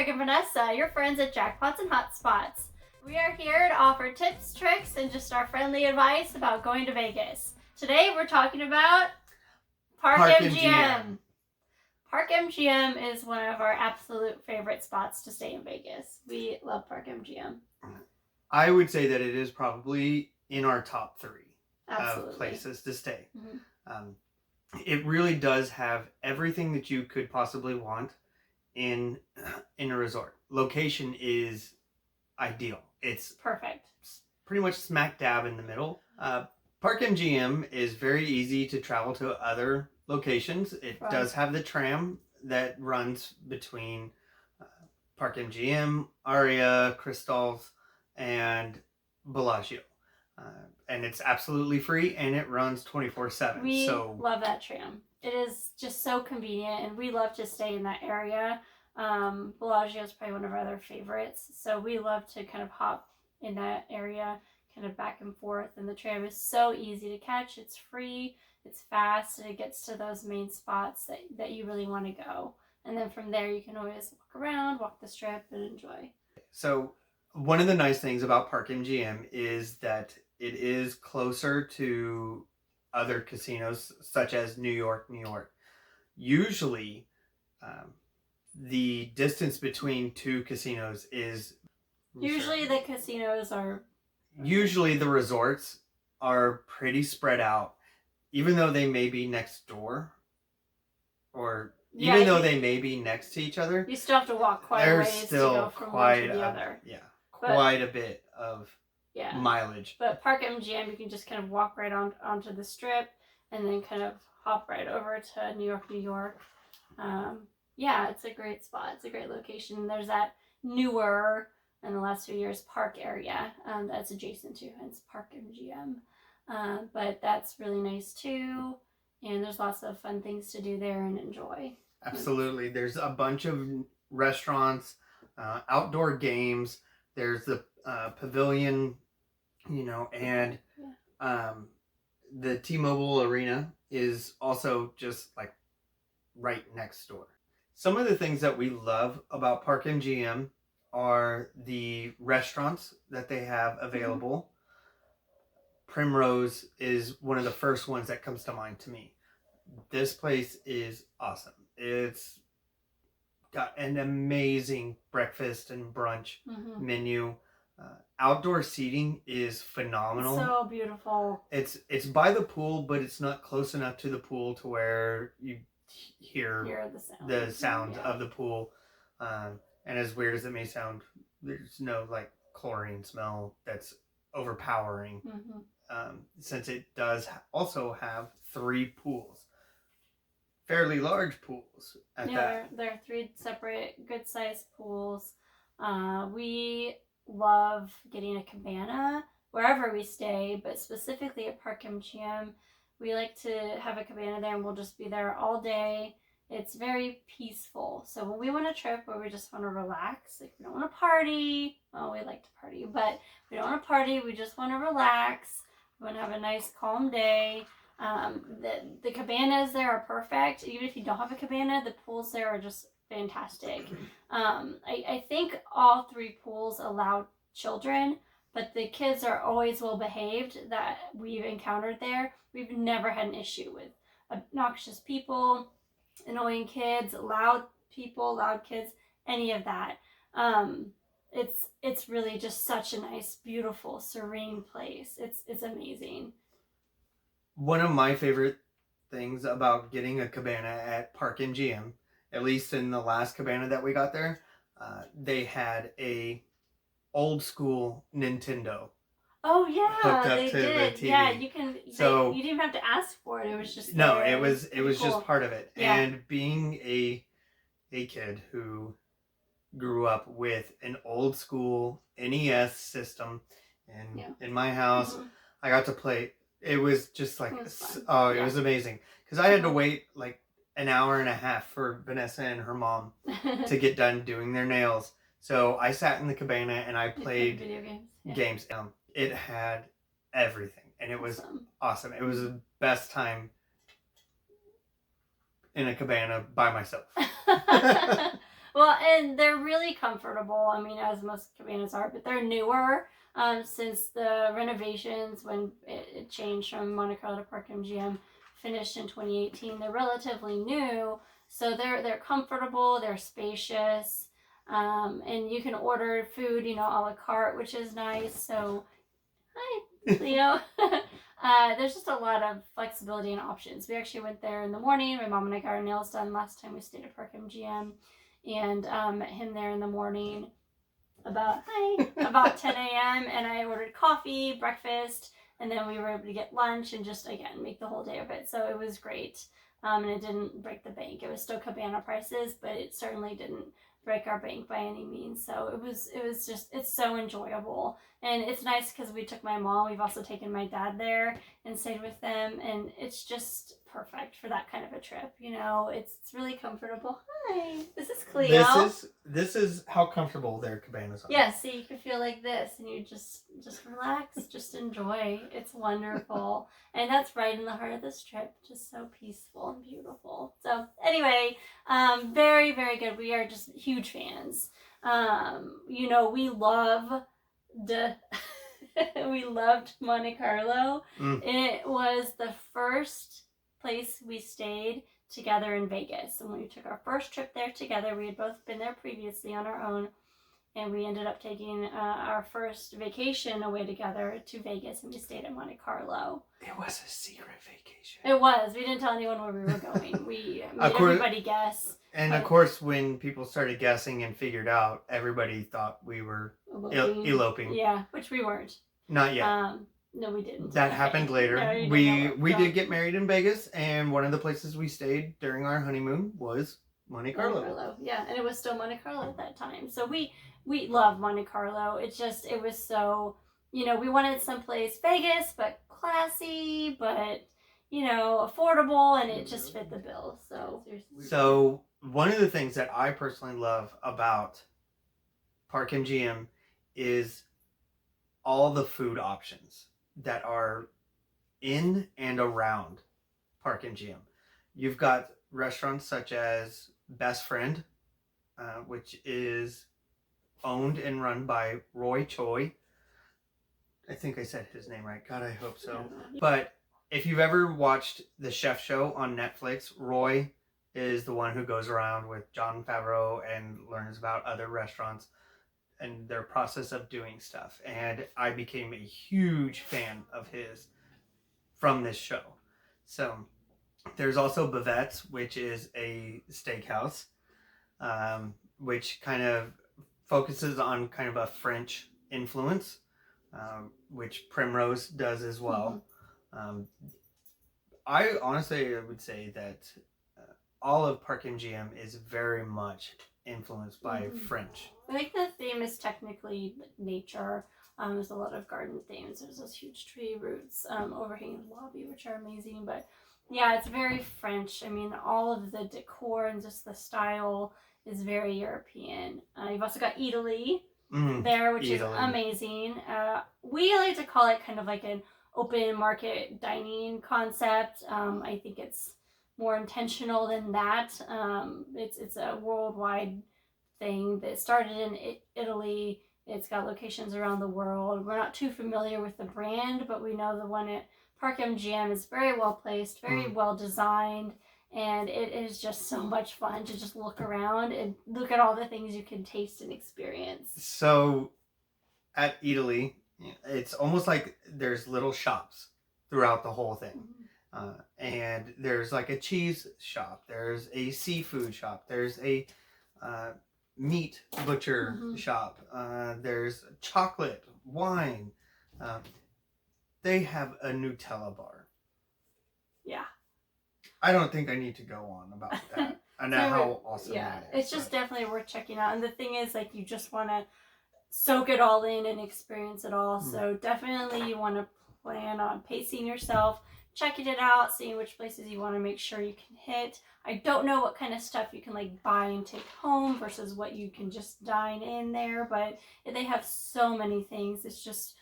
Greg and Vanessa, your friends at Jackpots and Hotspots. We are here to offer tips, tricks, and just our friendly advice about going to Vegas. Today we're talking about Park MGM. Park MGM is one of our absolute favorite spots to stay in Vegas. We love Park MGM. I would say that it is probably in our top 3 Absolutely. Of places to stay. Mm-hmm. It really does have everything that you could possibly want in a resort. Location is ideal. It's perfect. Pretty much smack dab in the middle. Park MGM is very easy to travel to other locations. It does have the tram that runs between Park MGM, Aria, Crystals, and Bellagio. And it's absolutely free, and it runs 24/7. We love that tram. It is just so convenient, and we love to stay in that area. Bellagio is probably one of our other favorites, so we love to kind of hop in that area, kind of back and forth. And the tram is so easy to catch. It's free, it's fast, and it gets to those main spots that you really want to go. And then from there, you can always walk around, walk the strip, and enjoy. So one of the nice things about Park MGM is that it is closer to other casinos, such as New York. Usually, the distance between 2 casinos is... Usually the casinos are... Usually the resorts are pretty spread out, even though they may be next door, or even though they may be next to each other. You still have to walk quite a ways to go from one to the other. Yeah, quite a bit of mileage. But Park MGM, you can just kind of walk right onto the strip and then kind of hop right over to New York. Yeah, it's a great spot. It's a great location. There's that newer, in the last few years, park area that's adjacent to, hence Park MGM. But that's really nice too. And there's lots of fun things to do there and enjoy. Absolutely. There's a bunch of restaurants, outdoor games. There's the pavilion, and the T-Mobile Arena is also just like right next door. Some of the things that we love about Park MGM are the restaurants that they have available. Mm-hmm. Primrose is one of the first ones that comes to mind to me. This place is awesome. It's got an amazing breakfast and brunch menu. Outdoor seating is phenomenal. So beautiful. It's by the pool, but it's not close enough to the pool to where you hear the sound of the pool. And as weird as it may sound, there's no like chlorine smell that's overpowering. Since it does also have 3 pools. Fairly large pools at that. There are 3 separate good sized pools. We love getting a cabana wherever we stay, but specifically at Park MGM, we like to have a cabana there, and we'll just be there all day. It's very peaceful. So when we want a trip where we just want to relax, like we don't want to party, well, we like to party, but we don't want to party, we just want to relax, we want to have a nice calm day. The cabanas there are perfect. Even if you don't have a cabana, the pools there are just fantastic. I think all 3 pools allow children, but the kids are always well behaved that we've encountered there. We've never had an issue with obnoxious people, annoying kids, loud people, loud kids, any of that. It's really just such a nice, beautiful, serene place. It's amazing. One of my favorite things about getting a cabana at Park MGM, at least in the last cabana that we got there, they had a old school Nintendo. Oh yeah, hooked up they to did. the TV. Yeah, you can. So you didn't even have to ask for it. It was just no. there. It was cool. Just part of it. Yeah. And being a kid who grew up with an old school NES system, and in my house, I got to play. It was just like, it was amazing. Because I had to wait like an hour and a half for Vanessa and her mom to get done doing their nails. So I sat in the cabana and I played video games. It had everything, and it was awesome. It was the best time in a cabana by myself. Well, and they're really comfortable. I mean, as most cabanas are, but they're newer. Since the renovations when it changed from Monte Carlo to Park MGM finished in 2018, they're relatively new. So they're comfortable, they're spacious, and you can order food, a la carte, which is nice. So, hi, Leo. There's just a lot of flexibility and options. We actually went there in the morning. My mom and I got our nails done last time we stayed at Park MGM, and met him there in the morning about 10 a.m. and I ordered coffee, breakfast, and then we were able to get lunch and just again make the whole day of it. So it was great, and it didn't break the bank. It was still cabana prices, but it certainly didn't break our bank by any means. So it's so enjoyable, and it's nice because we took my mom. We've also taken my dad there and stayed with them, and it's just perfect for that kind of a trip. It's really comfortable. Hi, this is Cleo. This is how comfortable their cabanas are. Yeah, so you can feel like this, and you just relax, just enjoy. It's wonderful, and that's right in the heart of this trip. Just so peaceful and beautiful. So anyway, very very good. We are just huge fans. We love the. We loved Monte Carlo. It was the first place we stayed together in Vegas. And when we took our first trip there together, we had both been there previously on our own, and we ended up taking our first vacation away together to Vegas, and we stayed at Monte Carlo. It was a secret vacation. It was. We didn't tell anyone where we were going. We made everybody guess. And of course, when people started guessing and figured out, everybody thought we were eloping. Yeah, which we weren't. Not yet. No, we didn't. That happened later. No, we did get married in Vegas, and one of the places we stayed during our honeymoon was Monte Carlo. Yeah, and it was still Monte Carlo at that time. So we love Monte Carlo. It was so, we wanted someplace Vegas, but classy, but, affordable, and it just fit the bill. So one of the things that I personally love about Park MGM is all the food options that are in and around Park MGM. You've got restaurants such as Best Friend, which is owned and run by Roy Choi. I think I said his name right. God, I hope so. But if you've ever watched the Chef Show on Netflix, Roy is the one who goes around with Jon Favreau and learns about other restaurants and their process of doing stuff. And I became a huge fan of his from this show. So there's also Bavette's, which is a steakhouse, which kind of focuses on kind of a French influence, which Primrose does as well. I honestly would say that all of Park MGM is very much influenced by French. I think the theme is technically nature. There's a lot of garden themes. There's those huge tree roots overhanging the lobby, which are amazing. But yeah, it's very French. I mean, all of the decor and just the style is very European. You've also got Eataly there, which is amazing. We like to call it kind of like an open market dining concept. I think it's more intentional than that. It's a worldwide thing that started in Italy. It's got locations around the world. We're not too familiar with the brand, but we know the one at Park MGM is very well placed, very well designed, and it is just so much fun to just look around and look at all the things you can taste and experience. So at Eataly, it's almost like there's little shops throughout the whole thing. And there's like a cheese shop, there's a seafood shop, there's a meat butcher shop, there's chocolate, wine. They have a Nutella bar. Yeah. I don't think I need to go on about that. And how awesome that is. It's just definitely worth checking out. And the thing is, like, you just want to soak it all in and experience it all. So definitely you want to plan on pacing yourself, checking it out, seeing which places you want to make sure you can hit. I don't know what kind of stuff you can like buy and take home versus what you can just dine in there, but they have so many things. It's just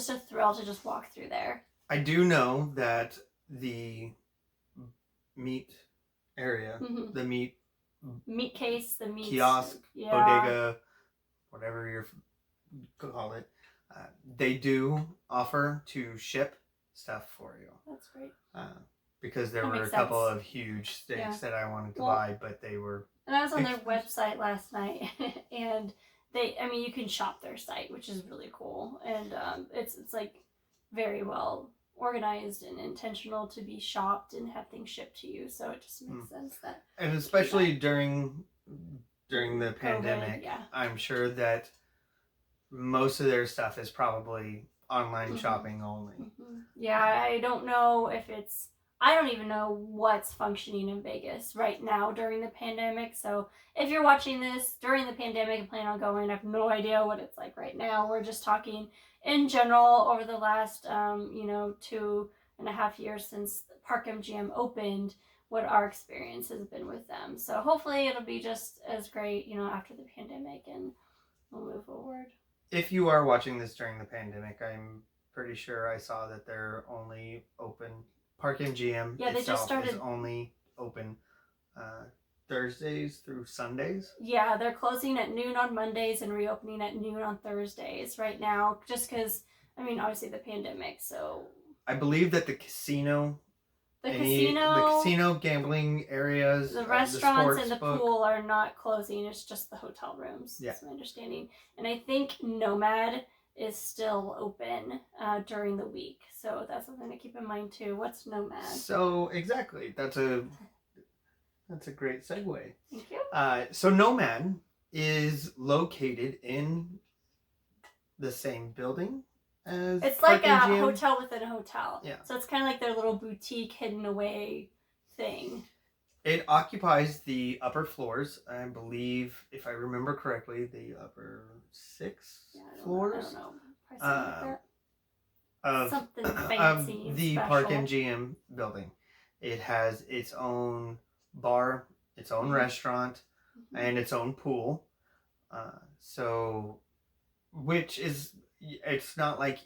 a thrill to just walk through there. I do know that the meat area, the meat meat case, the meat kiosk, bodega, whatever you call it. They do offer to ship stuff for you. That's great. Because there That were a makes couple sense. of huge steaks that I wanted to buy, but they were. And I was on their website last night, and you can shop their site, which is really cool, and it's like very well organized and intentional to be shopped and have things shipped to you. So it just makes sense that. And especially during the pandemic, COVID, I'm sure that most of their stuff is probably online shopping only. Yeah, I don't know if it's. I don't even know what's functioning in Vegas right now during the pandemic. So if you're watching this during the pandemic and plan on going, I have no idea what it's like right now. We're just talking in general over the last, 2.5 years since Park MGM opened, what our experience has been with them. So hopefully it'll be just as great, after the pandemic, and we'll move forward. If you are watching this during the pandemic, I'm pretty sure I saw that they're only open. Park MGM is only open Thursdays through Sundays. Yeah, they're closing at noon on Mondays and reopening at noon on Thursdays right now, just because, obviously the pandemic, so. I believe that the casino, gambling areas, the restaurants and the pool are not closing. It's just the hotel rooms. Yeah. That's my understanding. And I think NoMad is still open during the week. So that's something to keep in mind too. What's NoMad? So exactly. That's a great segue. Thank you. So NoMad is located in the same building as it's Park like a MGM. Hotel within a hotel. Yeah. So it's kind of like their little boutique hidden away thing. It occupies the upper floors, I believe, if I remember correctly, the upper 6 floors. I don't know. Something fancy of the special. Park MGM building. It has its own bar, its own restaurant, and its own pool. It's not like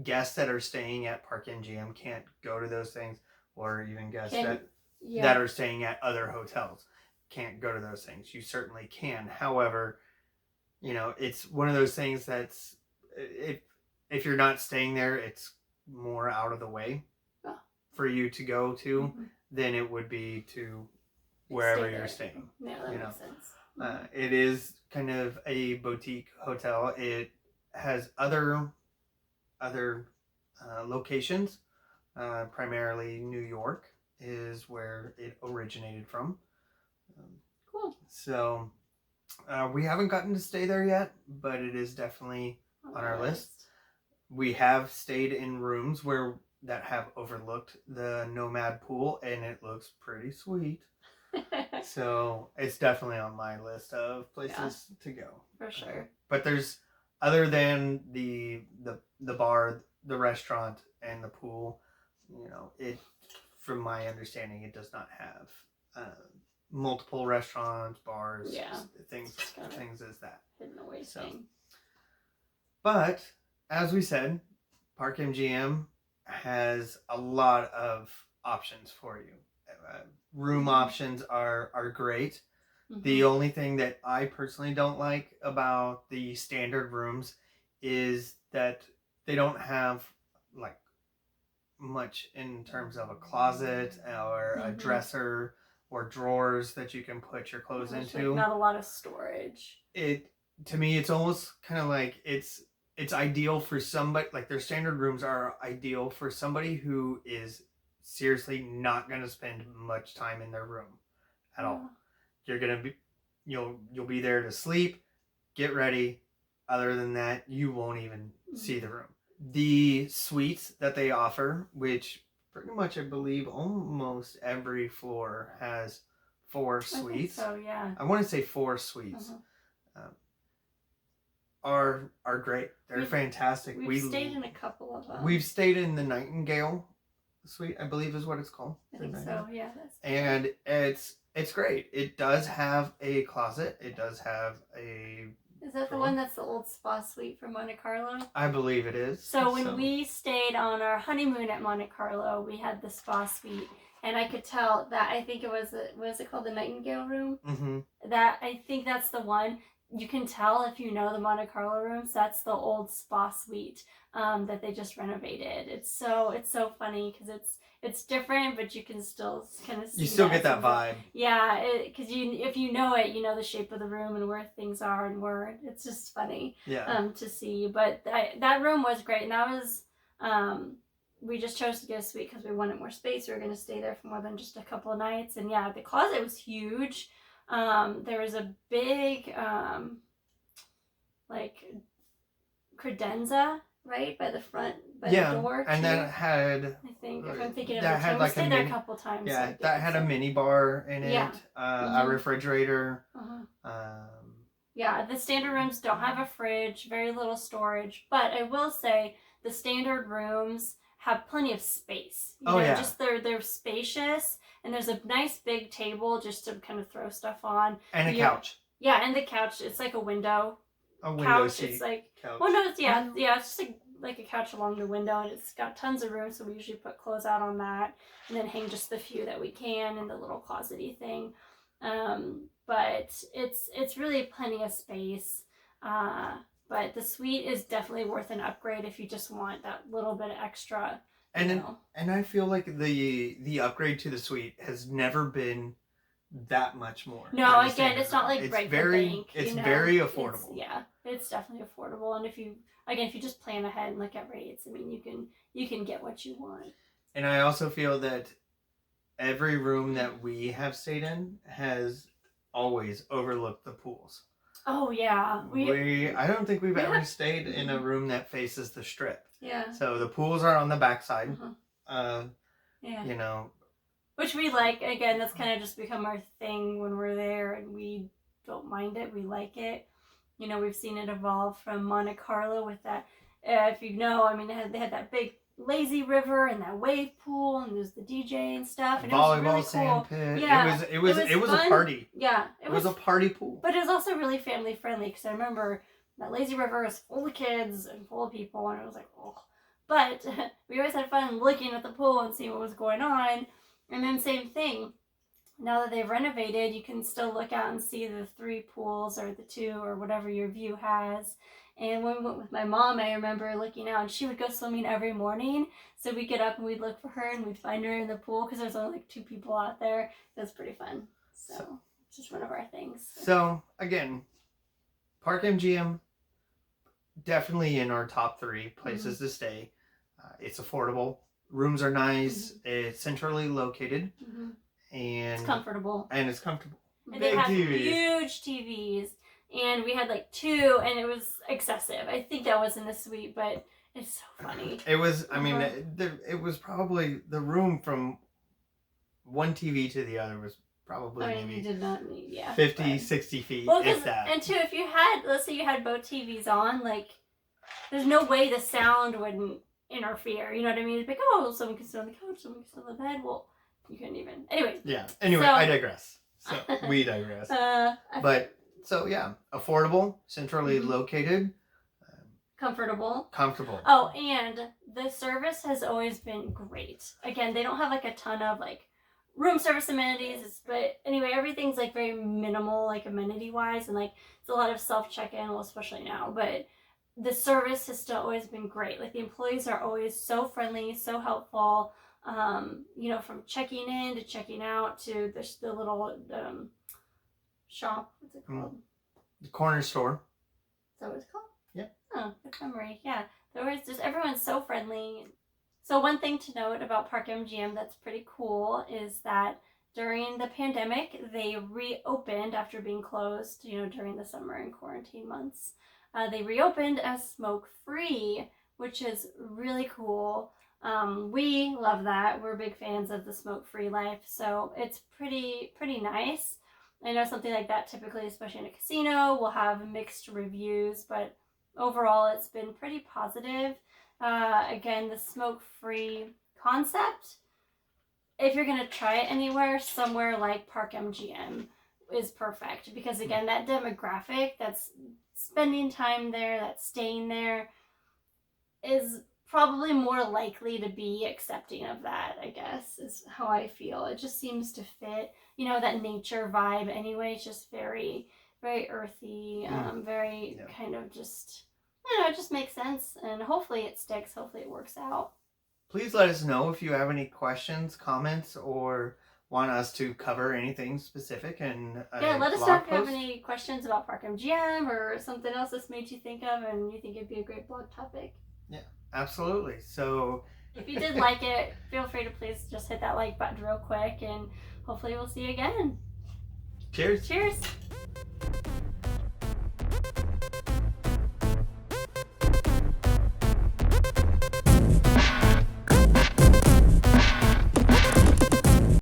guests that are staying at Park MGM can't go to those things, or even guests that are staying at other hotels can't go to those things. You certainly can. However, it's one of those things that's if you're not staying there, it's more out of the way for you to go to than it would be to wherever you're staying. Yeah, that makes sense. It is kind of a boutique hotel. It has other locations. Primarily New York is where it originated from. Cool. So we haven't gotten to stay there yet, but it is definitely on our list. We have stayed in rooms that have overlooked the NoMad pool, and it looks pretty sweet. So it's definitely on my list of places to go. For sure. But there's, other than the bar, the restaurant, and the pool, it, from my understanding, it does not have multiple restaurants, bars, things as that. Hidden away thing. But as we said, Park MGM has a lot of options for you. Room options are great. The only thing that I personally don't like about the standard rooms is that they don't have like much in terms of a closet or a dresser or drawers that you can put your clothes into. Like not a lot of storage. To me, it's almost kind of like it's ideal for somebody, like their standard rooms are ideal for somebody who is seriously not going to spend much time in their room at all. You're going to be, you'll be there to sleep, get ready. Other than that, you won't even see the room. The suites that they offer, which pretty much I believe almost every floor has 4 suites. I think so, yeah. I want to say 4 suites. Are great. They're fantastic. We've stayed in a couple of them. We've stayed in the Nightingale suite, I believe is what it's called. I think so, yeah. And it's great. It does have a closet. It does have a... Is that the one that's the old spa suite from Monte Carlo? I believe it is. So when we stayed on our honeymoon at Monte Carlo, we had the spa suite. and I could tell that I think it was what is it called, the Nightingale room? Mm-hmm. That I think that's the one. You can tell if you know the Monte Carlo rooms. That's the old spa suite that they just renovated. It's so funny because it's different, but you can still kind of see. You still get that vibe. Yeah, because if you know it, you know the shape of the room and where things are and where. It's just funny. Yeah. To see, but that room was great, and that was we just chose to get a suite because we wanted more space. We were going to stay there for more than just a couple of nights, and yeah, the closet was huge. There was a big like credenza right by the front by the door. And too. that had, I think if I'm thinking of that the had time, like we stayed there a couple times. Yeah, that had a mini bar in it. Yeah. A refrigerator. Yeah, the standard rooms don't have a fridge, very little storage, but I will say the standard rooms have plenty of space. You know, just they're spacious, and there's a nice big table just to kind of throw stuff on. And a couch. Yeah, and the couch, it's like a window. A window couch. seat. It's like couch. Well, no, it's it's just like a couch along the window, and it's got tons of room, so we usually put clothes out on that, and then hang just the few that we can in the little closet-y thing. But it's really plenty of space. But the suite is definitely worth an upgrade if you just want that little bit of extra. And I feel like the upgrade to the suite has never been that much more. No, again, it's not like it's break very, the bank. It's very affordable. It's definitely affordable, and if you just plan ahead and look at rates, I mean, you can get what you want. And I also feel that every room that we have stayed in has always overlooked the pools. Oh yeah, I don't think we've ever stayed in a room that faces the strip. Yeah. So the pools are on the backside. Yeah. You know. Which we like. Again, that's kind of just become our thing when we're there, and we don't mind it. We like it. You know, we've seen it evolve from Monte Carlo with that. If you know, I mean, they had that big lazy river and that wave pool, and there's the DJ and stuff, and volleyball, it was really sand cool. pit. Yeah, it was a party. Yeah, it was a party pool. But it was also really family friendly because I remember that lazy river was full of kids and full of people, and it was like, oh. But we always had fun looking at the pool and seeing what was going on. And then same thing. Now that they've renovated, you can still look out and see the 3 pools or the 2 or whatever your view has. And when we went with my mom, I remember looking out, and she would go swimming every morning. So we'd get up and we'd look for her, and we'd find her in the pool because there's only like 2 people out there. That's pretty fun. So it's just one of our things. So again, Park MGM, definitely in our top 3 places to stay. It's affordable. Rooms are nice. It's centrally located. And it's comfortable. And it's comfortable. And they have huge TVs. And we had like 2, and it was excessive. I think that was in the suite, but it's so funny. It was, I mean, it was probably the room from one TV to the other was probably maybe you did not need, 50, 60 feet, well, if that. And 2, if you had, let's say you had both TVs on, like, there's no way the sound wouldn't interfere. You know what I mean? It's like, oh, someone can sit on the couch, someone can sit on the bed. Well, you couldn't even. Anyway. Yeah. Anyway, I digress. So, we digress. So, yeah, affordable, centrally located. Comfortable. Oh, and the service has always been great. Again, they don't have like a ton of like room service amenities, but anyway, everything's like very minimal, like amenity wise, and like it's a lot of self check-in, well, especially now, but the service has still always been great. Like the employees are always so friendly, so helpful. You know, from checking in to checking out to the little shop. What's it called? The corner store. Is that what it's called? Yep. Oh, good memory. Yeah. There was just everyone's so friendly. So one thing to note about Park MGM that's pretty cool is that during the pandemic, they reopened after being closed, you know, during the summer and quarantine months. They reopened as smoke-free, which is really cool. We love that. We're big fans of the smoke-free life, so it's pretty nice. I know something like that typically, especially in a casino, will have mixed reviews, but overall it's been pretty positive. Again, the smoke-free concept, if you're going to try it anywhere, somewhere like Park MGM is perfect, because again, that demographic that's spending time there, that's staying there, is probably more likely to be accepting of that, I guess, is how I feel. It just seems to fit, you know, that nature vibe anyway. It's just very, very earthy, very kind of just, you know, it just makes sense. And hopefully it sticks. Hopefully it works out. Please let us know if you have any questions, comments, or want us to cover anything specific. And let us know if you have any questions about Park MGM or something else this made you think of and you think it'd be a great blog topic. Yeah, absolutely. So if you did like it, feel free to please just hit that like button real quick, and hopefully we'll see you again. Cheers. Cheers.